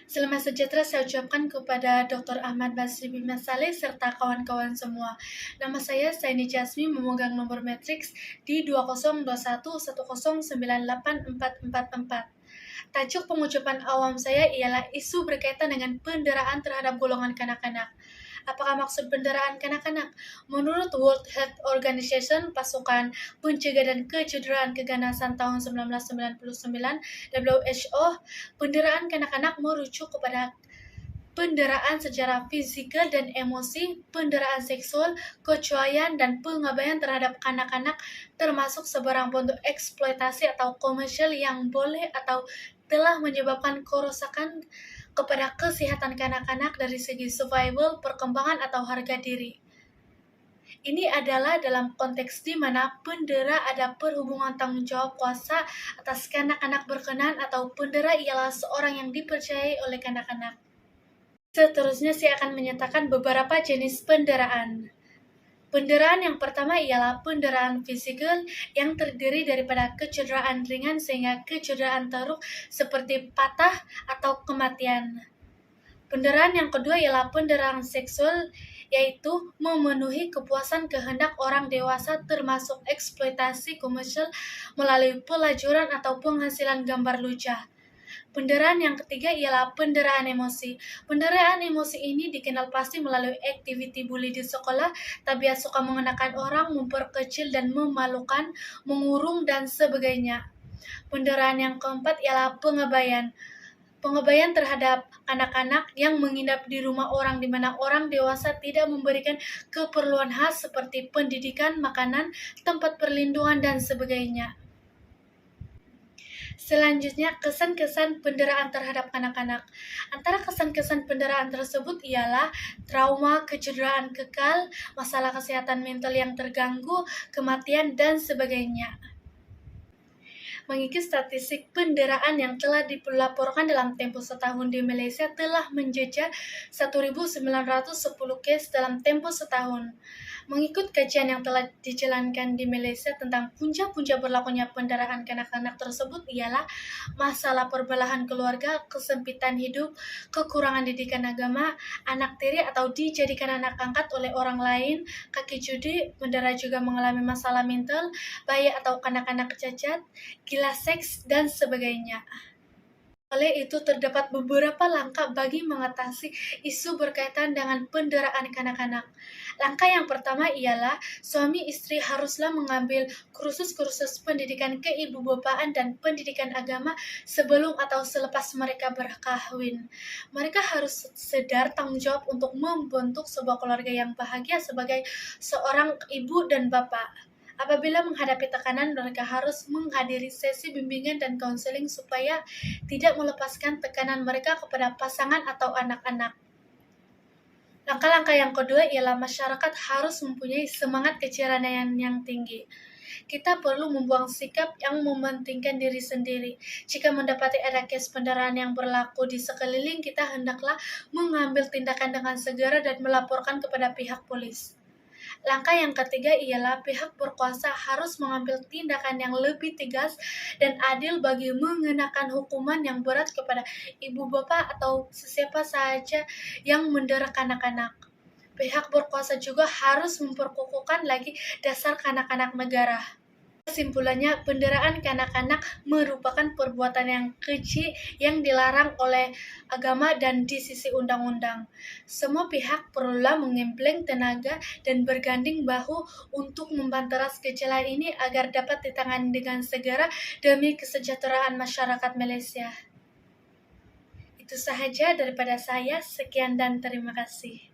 Selamat sejahtera saya ucapkan kepada Dr. Ahmad Basri Bima Saleh serta kawan-kawan semua. Nama saya Saini Jasmi memegang nomor matriks di 202110984444. Tajuk pengucapan awam saya ialah isu berkaitan dengan penderaan terhadap golongan kanak-kanak. Apakah maksud penderaan kanak-kanak? Menurut World Health Organization, pasukan pencegah dan kecederaan keganasan tahun 1999 WHO, penderaan kanak-kanak merujuk kepada penderaan secara fisikal dan emosi, penderaan seksual, kecuaian, dan pengabaian terhadap kanak-kanak termasuk sebarang bentuk eksploitasi atau komersial yang boleh atau telah menyebabkan kerusakan kepada kesehatan kanak-kanak dari segi survival, perkembangan, atau harga diri. Ini adalah dalam konteks di mana pendera ada perhubungan tanggung jawab kuasa atas kanak-kanak berkenan atau pendera ialah seorang yang dipercayai oleh kanak-kanak. Seterusnya saya akan menyatakan beberapa jenis penderaan. Penderaan yang pertama ialah penderaan fisikal yang terdiri daripada kecederaan ringan sehingga kecederaan teruk seperti patah atau kematian. Penderaan yang kedua ialah penderaan seksual, yaitu memenuhi kepuasan kehendak orang dewasa termasuk eksploitasi komersial melalui pelajuran atau penghasilan gambar lucah. Penderaan yang ketiga ialah penderaan emosi. Penderaan emosi ini dikenal pasti melalui aktiviti bully di sekolah, tabiat suka mengenakan orang, memperkecil dan memalukan, mengurung, dan sebagainya. Penderaan yang keempat ialah pengabaian. Pengabaian terhadap anak-anak yang menginap di rumah orang di mana orang dewasa tidak memberikan keperluan khas seperti pendidikan, makanan, tempat perlindungan, dan sebagainya. Selanjutnya, kesan-kesan penderaan terhadap anak-anak. Antara kesan-kesan penderaan tersebut ialah trauma, kecederaan kekal, masalah kesehatan mental yang terganggu, kematian, dan sebagainya. Mengikuti statistik penderaan yang telah dilaporkan dalam tempo setahun di Malaysia telah menjejak 1.910 kes dalam tempo setahun. Mengikut kajian yang telah dijalankan di Malaysia tentang punca-punca berlakunya penderaan kanak-kanak tersebut ialah masalah perbelahan keluarga, kesempitan hidup, kekurangan didikan agama, anak tiri atau dijadikan anak angkat oleh orang lain, kaki judi, pendera juga mengalami masalah mental, bayi atau kanak-kanak cacat, gila seks, dan sebagainya. Oleh itu, terdapat beberapa langkah bagi mengatasi isu berkaitan dengan penderaan kanak-kanak. Langkah yang pertama ialah suami istri haruslah mengambil kursus-kursus pendidikan keibubapaan dan pendidikan agama sebelum atau selepas mereka berkahwin. Mereka harus sadar tanggung jawab untuk membentuk sebuah keluarga yang bahagia sebagai seorang ibu dan bapak. Apabila menghadapi tekanan, mereka harus menghadiri sesi bimbingan dan konseling supaya tidak melepaskan tekanan mereka kepada pasangan atau anak-anak. Langkah-langkah yang kedua ialah masyarakat harus mempunyai semangat kecerdasan yang tinggi. Kita perlu membuang sikap yang mementingkan diri sendiri. Jika mendapati ada kes penderaan yang berlaku di sekeliling kita, hendaklah mengambil tindakan dengan segera dan melaporkan kepada pihak polis. Langkah yang ketiga ialah pihak berkuasa harus mengambil tindakan yang lebih tegas dan adil bagi mengenakan hukuman yang berat kepada ibu bapak atau siapa saja yang mendera kanak-kanak. Pihak berkuasa juga harus memperkukuhkan lagi dasar kanak-kanak negara. Kesimpulannya, penderaan kanak-kanak merupakan perbuatan yang keji yang dilarang oleh agama dan di sisi undang-undang. Semua pihak perlulah mengempleng tenaga dan berganding bahu untuk membanteras gejala ini agar dapat ditangani dengan segera demi kesejahteraan masyarakat Malaysia. Itu sahaja daripada saya. Sekian dan terima kasih.